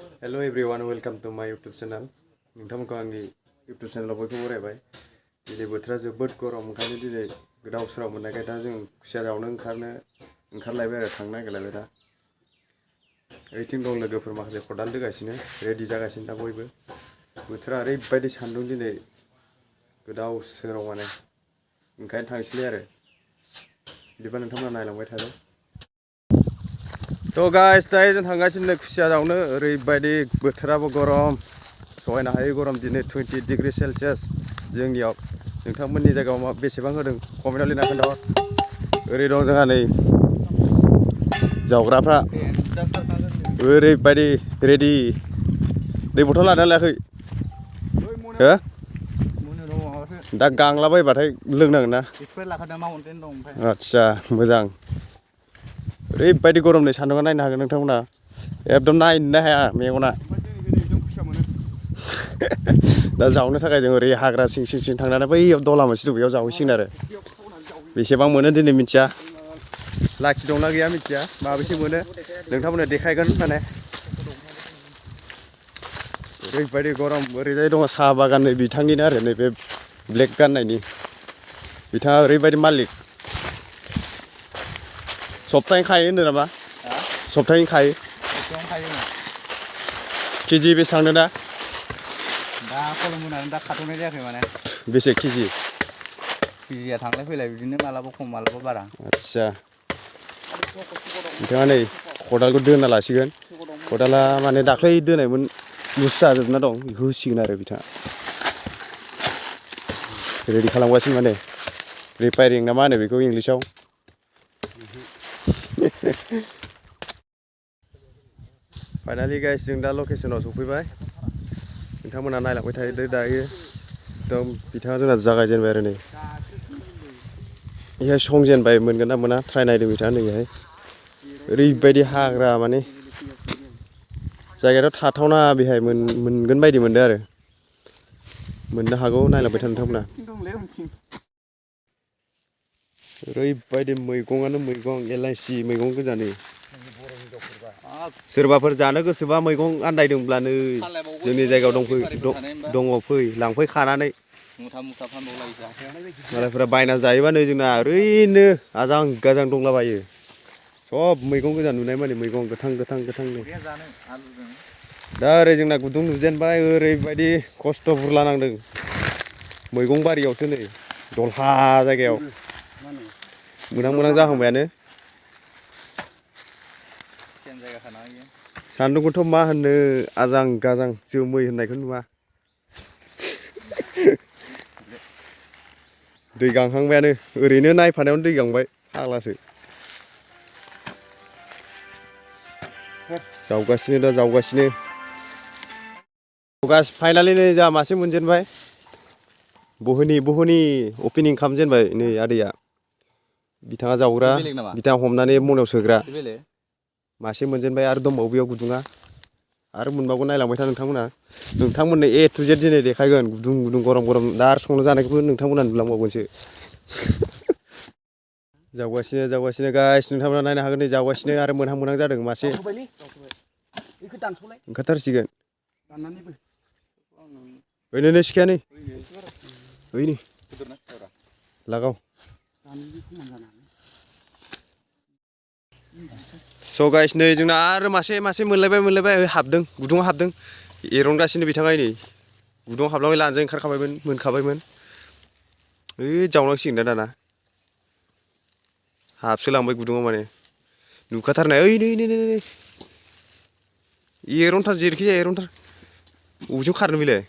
Hello everyone, welcome to my YouTube channel. नोंथांमोनखौ आंनि YouTube channelआव बयखौबो बरायबाय। दिनै बोथोरा जोबोद गरम ओंखायनो दिनै गोदाव सोराव मोननायखाय दा जों खुसिया जावनो ओंखारलायबाय आरो थांनो नागिरलायबाय दा। ओइथिं दं लोगोफोर माखासे खदाल दोगासिनो रेडि जागासिनो दा बयबो। बोथोरा ओरैबायदि सान्दुं दिनै गोदाव सोराव माने ओंखायनो थांसैलाय आरो। बिदिबा नोंथांमोना नायलांबाय थादो। So guys, दायो जों थांगासिनो खुसिया जावनो ओरैबायदि बोथोराबो गरम सहायनो हायै गरम दिनै 20 डिग्री सेल्सियास जोंनियाव नोंथांमोननि जायगायाव बेसेबां होदों कमेन्टआव लिरना खोन्थाहर। ओरै दं जोंहा नै जावग्राफ्रा ओरैबायदि रेडि दै बथल लादोंना लायाखै हो दा गांलाबायबाथाय लोंनांगोन ना आदसा मोजां ओरैबायदि गरम नै सान्दुंआ नायनो हागोन नोंथांमोना एकदम नायनो हाया मेगना दा जावनो थाखाय जों ओरै हाग्रा सिं थांनानै बैयाव दला मोनसे दं बेयाव जावहैसिगोन आरो बेसेबां मोनो दिनै मिथिया लाखि दंना गैया मिथिया माबेसे मोनो नोंथांमोननो देखायगोन माने ओरैबायदि गरम ओरैजाय दङ साहा बागान नै बिथांनिनो आरो नैबे ब्लेक गाननायनि बिथाङा ओरैबायदि मालिक सप्ताहैनो खायो होनदों नामा सप्ताहैनो खायो केजि बेसेबां दा खलम होनानै दा खाथ'नाय जायाखै माने बेसे केजि केजिया थांलाय फैलाय बिदिनो मालाबा खम मालाबा बारा आदसा बिथाङा नै खदालखौ दोना लासिगोन खदाला माने दाख्लै दोनायमोन लुज जाजोबना दं बेखौ होसिगोन आरो बिथाङा रेडि खालामगासिनो माने रिपेयारिं ना मा होनो बेखौ इंलिसाव फाइनालि गाइस जों दा लकेसनाव सफैबाय नोंथांमोना नायलांबाय थादो दायो एकदम बिथाङा जोंना जागायजेनबाय आरो नै बेहाय संजेनबाय मोनगोन ना मोना ट्राइ नायदों बिथाङा नैहाय ओरैबायदि हाग्रा माने जायगायाथ' थाथावना बेहाय मोनगोन बायदि मोनदों आरो मोननो हागौ नायलांबाय था नोंथांमोना ओरैबायदि मैगङानो मैगं एलाइसि मैगं गोजानै सोरबाफोर जानो गोसोबा मैगं आन्दायदोंब्ला नै जोंनि जायगायाव दङ फै लांफै खानानै मालायफोरा बायना जायोबा नै जोंना ओरैनो आजां गाजां दंलाबायो सब मैगं गोजा नुनाय माने मैगं गोथां गोथांनो दा ओरै जोंना गुदुं नुजेनबाय ओरैबायदि खस्थ' बुरला नांदों मैगं बारियावसो नै दलहा जायगायाव मोनां जाहांबायानो सान्दुंखौथ' मा होननो आजां गाजां जोमै होननायखौ नुवा दै गांहांबायानो ओरैनो नायफानायावनो दै गांबाय फाग्लासो जावगासिनो फाइनालि नै जा मासे मोनजेनबाय बहनि अपेनिं खालामजेनबाय नै आदैया बिथाङा जावग्रा बिथाङा हमनानै मनायाव सोग्रा मासे मोनजेनबाय आरो दंबावो बेयाव गुदुङा आरो मोनबावगोन नायलांबाय था नोंथांमोननो A to Z दिनै देखायगोन गुदुं गरम दा आरो संना जानायखौबो नोंथांमोना नुलांबावगोनसो जावगासिनो गाइस नोंथांमोना नायनो हागोन नै जावगासिनो आरो मोनहां जादों मासे ओंखारथारसिगोन ओइनै सिखाया नै ओइनै लागाव स' गाइस नै जोंना आरो मासे मोनलायबाय हाबदों गुदुङाव हाबदों एरनगासिनो बिथाङा नै गुदुङाव हाबलांबाय लानजाय ओंखारखाबायमोन मोनखाबायमोन ओइ जावनांसिगोन दाना हाबसोलांबाय गुदुङाव माने नुखाथारनाय ओइ नै एरनथार जेरैखि जाया एरनथार बबेजों खारनो बेलाय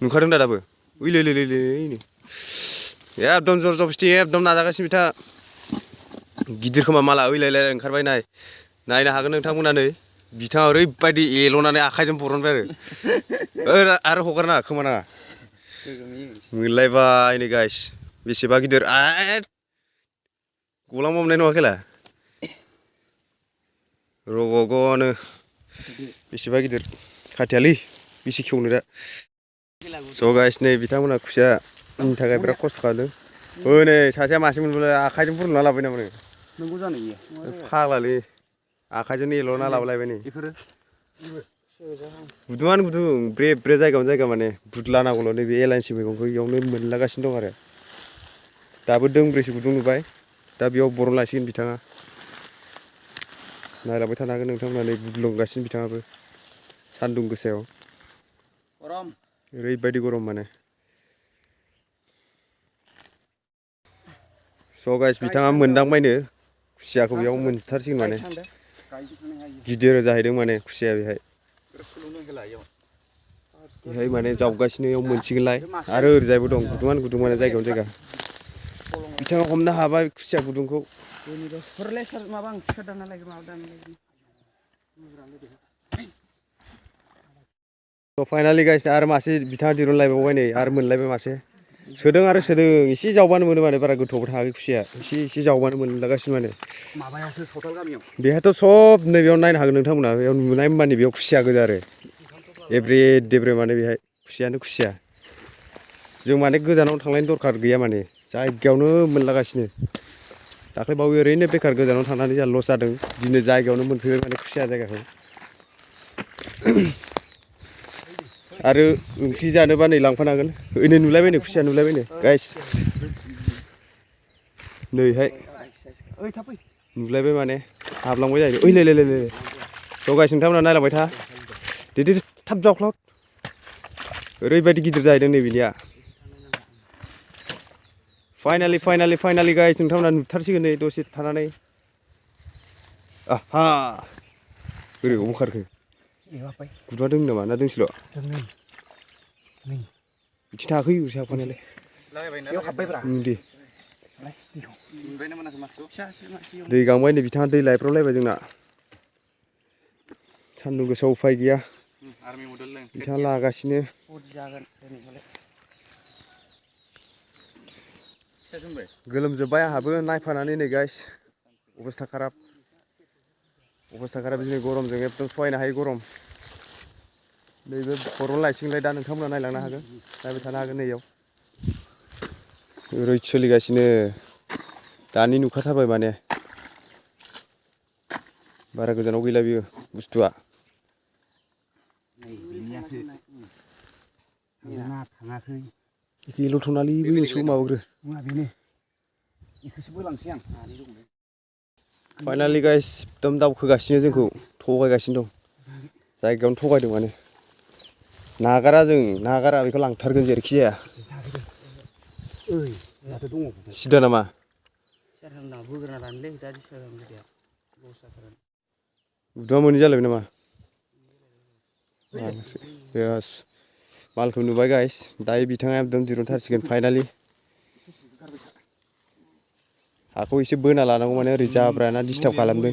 नुखादों दा दाबो ओइलै एकदम जर जबस्थि एकदम नाजागासिनो बिथाङा गिदिर खोमा माला ओइलाय ओंखारबाय नायनो हागोन नोंथांमोना नै बिथाङा ओरैबायदि एल'नानै आखाइजों बरनबाय आरो हगारनाङा खोमा नाङा मोनलायबाय नै गाइस बेसेबा गिदिर गलांबा मोननाय नङा खेला रग'ग'नो बेसेबा गिदिर खाथियालै बेसे खेवनो दा स' गाइस नै बिथांमोना खुसियानि थाखाय बिराद खस्थ' खालामदों नै सासेया मासे मोनबोलाय आखाइजों बुरना लाबाय नामा नोंगौ जानो फाग्लालै आखाइजोंनो एल'ना लाबोलायबाय नै गुदुङानो गुदुं ब्रे ब्रे जायगायावनो जायगा माने बुदलानांगौल' नैबे एलाइन्सि मैगंखौ इयावनो मोनलागासिनो दं आरो दाबो दोंब्रैसो गुदुं नुबाय दा बेयाव बरन लायसिगोन बिथाङा नायलांबाय थानो हागोन नोंथांमोना नै बुदलुंगासिनो बिथाङाबो सान्दुं गोसायाव गरम ओरैबायदि गरम माने स' गाइस बिथाङा मोनदांबायनो खुसियाखौ बेयाव मोनथारसिगोन माने गिदिर जाहैदों माने खुसिया बेहाय बेहाय माने जावगासिनो इयाव मोनसिगोनलाय आरो ओरैजायबो दं गुदुङानो गुदुं माने जायगायावनो जायगा बिथाङा हमनो हाबाय खुसिया गुदुंखौ स' फाइनालि गाइस आरो मासे बिथाङा दिरुनलायबावबाय नै आरो मोनलायबाय मासे सोदों आरो सोदों एसे जावबानो मोनो माने बारा गोथौबो थाङाखै खुसिया एसे जावबानो मोनलागासिनो माने माबायासो सताल गामियाव बेहाथ' सब नैबेयाव नायनो हागोन नोंथांमोना बेयाव नुनाय माने बेयाव खुसिया गोजा आरो एब्रे देब्रे माने बेहाय खुसियानो खुसिया जों माने गोजानाव थांनायनि दरखार गैया माने जायगायावनो मोनलागासिनो दाख्लैबावै ओरैनो बेखार गोजानाव थांनानै जोंहा लस जादों दिनै जायगायावनो मोनफैबाय माने खुसिया जायगाखौ आरो ओंख्रि जानोबा नै लांफानो हागोन ओइनै नुलायबायनो खुसिया नुलायबायनो गाइस नैहाय नुलायबाय माने हाबलांबाय जाहैदों ओइलाय स' गाइस नोंथांमोना नायलांबाय था दे थाब जावख्लाव ओरैबायदि गिदिर जाहैदों नैबेनिया फाइनालि गाइस नोंथांमोना नुथारसिगोन नै दसे थानानै आहा बोरै ओंखारखो गुदुङा दों नामा ना दोंसेल' बिथिं थाखै साफानायालाय दे दै गांबाय नै बिथाङा दै लायफ्रावलायबाय जोंना सान्दुं गोसायाव उफाय गैया बिथाङा लागासिनो गोलोमजोब्बाय आंहाबो नायफानानै नै गाइस अबस्था खाराब दिनै गरमजों एकदम सहायनो हायै गरम नैबे बरन लायसिगोनलाय दा नोंथांमोना नायलांनो हागोन नायबाय थानो हागोन नैयाव ओरै सोलिगासिनो दानि नुखाथारबाय माने बारा गोजानाव गैला बियो बुस्थुआ एखेल' थनालै बै मोनसेखौ माबाग्रो फाइनालि गाइस एकदम दावखोगासिनो जोंखौ थगायगासिनो दं जायगायावनो थगायदों माने नागारा बेखौ लांथारगोन जेरैखि जाया सिदा नामा गुदुङा मोनै जालायबाय नामा यस मालखौ नुबाय गाइस दायो बिथाङा एकदम दिरुनथारसिगोन फाइनालि हाखौ एसे बोना लानांगौ माने ओरै जाब्राना डिस्टार्ब खालामदों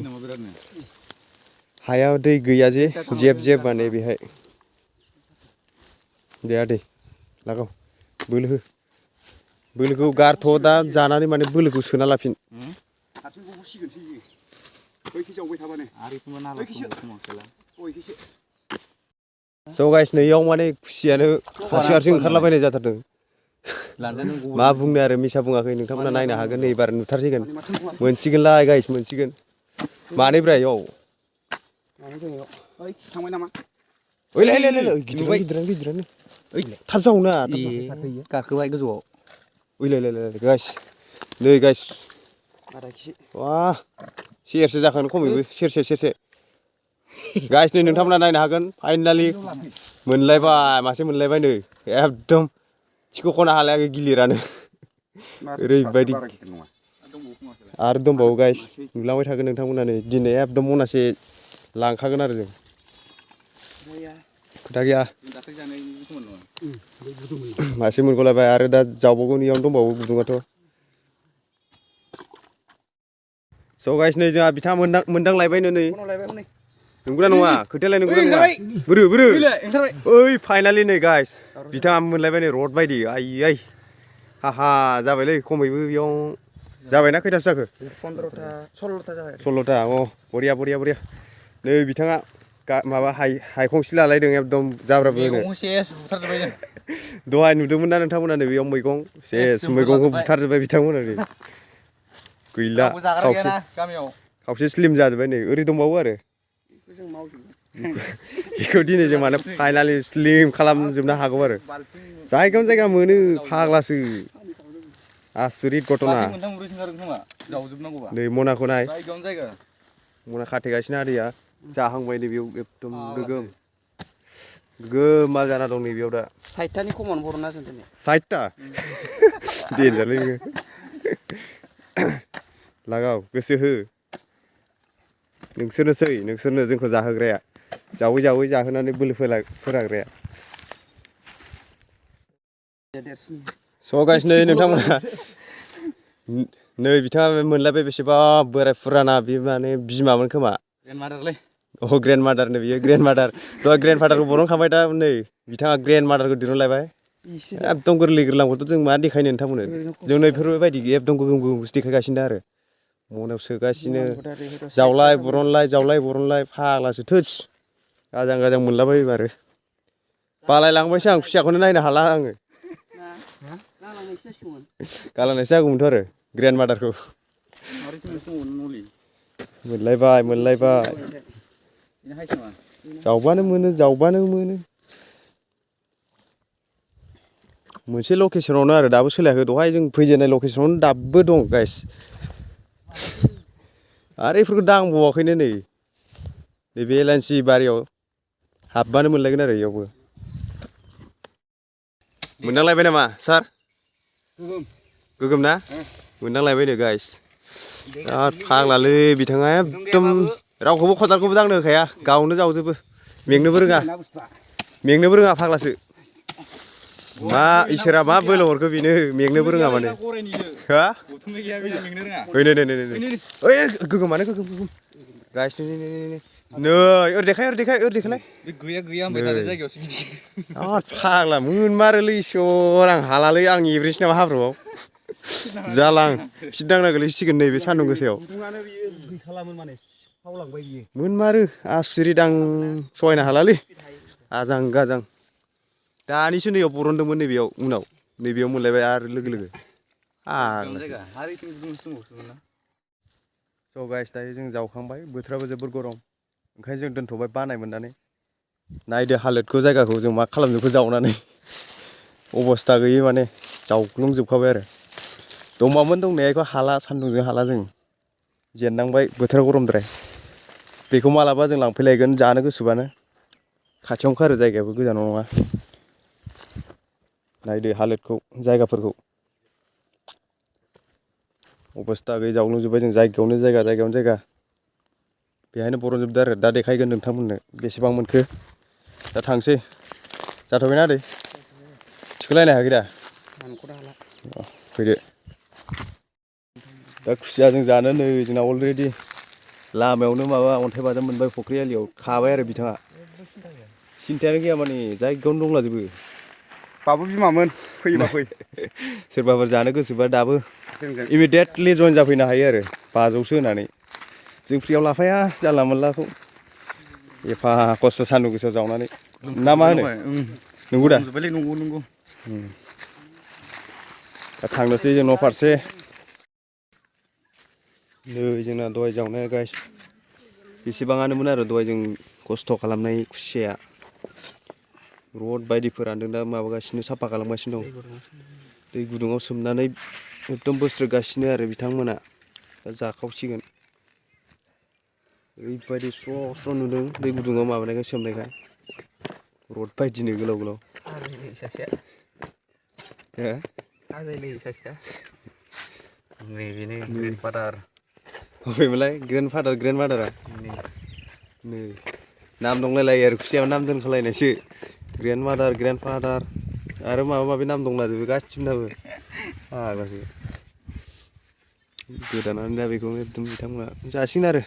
हाया दै गैया जे जेब माने बेहाय दे आदै लागाव बोलोखौ गारथ' दा जानानै माने बोलोखौ सोना लाफिन स' गाइस नैयाव माने खुसियानो हारसिं ओंखारलाबायनाय जाथारदों मा बुंनो आरो मिसा बुङाखै नोंथांमोना नायनो हागोन नै एबार नुथारसिगोन मोनसिगोनलाय गाइस मोनसिगोन मानैब्रा इयाव गिदिरानो थाब जावना गाखोबाय गोजौआव गाइस नै गाइस वाह सेरसे जाखानो खमैबो सेरसे गाइस नै नोंथांमोना नायनो हागोन फाइनालि मोनलायबाय मासे मोनलायबाय नै एकदम थिखो खनो हालायाखै गिलिरानो ओरैबायदि आरो दंबावो गाइस नुलांबाय थागोन नोंथांमोना नै दिनै एकदम मनासे लांखागोन आरो जों खोथा गैया मासे मोनगलायबाय आरो दा जावबावगोन इयावनो दंबावो गुदुङाथ' स' गाइस नै जोंहा बिथाङा मोनदांलायबायनो नै नंगौना नङा खोथायालाय नंगौना नङा बोरो ओइ फाइनालि नै गाइस बिथाङा मोनलायबाय नै रड बायदि आयै हाहा जाबायलै खमैबो बेयाव जाबायना खैथासो जाखो 16ता अ बरिया नै बिथाङा माबा हायखंसि लालायदों एकदम जाब्राबो दहाय नुदोंमोन ना नोंथांमोना नै बेयाव मैगंखौ बुथारजोब्बाय बिथांमोना नै गैला खावसे स्लिम जाजोब्बाय नै ओरै दंबावो आरो बेखौ दिनै जों माने फाइनालि स्लिम खालामजोबनो हागौ आरो जायगायावनो जायगा मोनो फाग्लासो आसरित घटना नै मनाखौ नाय मना खाथेगासिनो आदैया जाहांबाय नै बेयाव एकदम गोगोम गोगोमा जाना दं नै बेयाव दा 60टानि खमावनो बर'ना जों दिनै 60टा देनजारलै नोङो लागाव गोसो हो नोंसोरनो जोंखौ जाहोग्राया जावै जावै जाहोनानै बोलो फोराग्राया स' गाइस नै नोंथांमोना नै बिथाङा मोनलायबाय बेसेबा बोराय फुराना बे माने बिमामोन खोमा ग्रेन्ड मादारनो बियो ग्रेन्ड मादार दहाय ग्रेन्ड फादारखौ बरनखांबाय दा नै बिथाङा ग्रेन्ड मादारखौ दिरुनलायबाय एकदम गोरलै गोरलामखौथ' जों मा देखायनो नोंथांमोननो जों नैफोरबायदि एकदम गोगोम गोगोमखौसो देखायगासिनो दा आरो मनायाव सोगासिनो जावलाय बरनलाय फाग्लासो थोस गाजां मोनलाबायो आरो बालायलांबायसो आं खुसियाखौनो नायनो हाला आङो गालांनायसो जागौमोनथ' आरो ग्रेन्ड मादारखौ मोनलायबाय जावबानो मोनो मोनसे लकेसनावनो आरो दाबो सोलायाखै दहाय जों फैजेननाय लकेसनावनो दाबो दं गाइस आरो बेफोरखौ दांबावाखैनो नैबे एलानसि बारियाव हाबबानो मोनलायगोन आरो इयावबो मोनदांलायबाय नामा सार गोगोम ना मोनदांलायबायनो गाइस बिराद फाग्लालै बिथाङा एकदम रावखौबो खदालखौबो दांनो होखाया गावनो जावजोबो मेंनोबो रोङा फाग्लासो मा इसोरा मा बोलो हरखो बेनो मेंनोबो रोङा माने हा गोगोमानो गोगोम गाइस नै ओरै देखायलाय फाग्ला मोनमारोलै इसर आं हालालै आं एब्रेसो नामा हाब्रुआव जाला आं फिदांना गोलैसिगोन नैबे सान्दुं गोसायाव मोनमारो आसुरित आं सहायनो हालालै आजां गाजां दानिसो नैयाव बरनदोंमोन नैबेयाव उनाव नैबेयाव मोनलायबाय आरो लोगो स' गाइस दायो जों जावखांबाय बोथोराबो जोबोर गरम ओंखायनो जों दोनथ'बाय बानाय मोननानै नायदो हालोदखौ जायगाखौ जों मा खालामजोबखो जावनानै अबस्था गैयै माने जावग्लुंजोबखाबाय आरो दंबामोन दंनाया बेखौ हाला सान्दुंजों हाला जों जेननांबाय बोथोरा गरमद्राय बेखौ मालाबा जों लांफैलायगोन जानो गोसोबानो खाथियावनोखा आरो जायगायाबो गोजानाव नङा नायदो हालोदखौ जायगाफोरखौ अबस्था गैयै जावग्लुंजोब्बाय जों जायगायावनो जायगा बेहायनो बरनजोबदो आरो दा देखायगोन नोंथांमोननो बेसेबां मोनखो दा थांसै जाथ'बायना आदै थिखोलायनो हायाखै दा फैदो दा खुसिया जों जानो नै जोंना अलरेडि लामायावनो माबा अन्थाइ बाजाब मोनबाय फुख्रि आलियाव खाबाय आरो बिथाङा सिन्थायानो गैया माने जायगायावनो दंलाजोबो बाबु बिमामोन फैयोबा फै सोरबाफोर जानो गोसोबा दाबो इमिडियेटलि जइन जाफैनो हायो आरो 500सो होनानै जों फ्रियाव लाफाया जानला मोनलाखौ एफा खस्थ' सान्दुं गोसायाव जावनानै ना मा होनो नंगौ दा नंगौ दा थांनोसै जों न' फारसे नै जोंना दहाय जावनाया गाइस बेसेबाङानोमोन आरो दहाय जों खस्थ' खालामनाय खुसियाया रड बायदि फोरानदों दा माबागासिनो साफा खालामगासिनो दं दै गुदुङाव सोमनानै एकदम बोस्रोगासिनो आरो बिथांमोना दा जाखावसिगोन ओरैबायदि स्र' नुदों दै गुदुङाव माबानायखाय सोमनायखाय रड बायदिनो गोलाव नैबेनो ग्रेन्ड फादार बबेमोनलाय ग्रेन्ड फादारा नै नाम दंलायलायो आरो खुसियाव नाम दोनखालायनायसो ग्रेन्ड फादार आरो माबा माबि नाम दंलाजोबो गासिबनाबो फाग्लासो गोदानानै दा बेखौ एकदम बिथांमोना जासिगोन आरो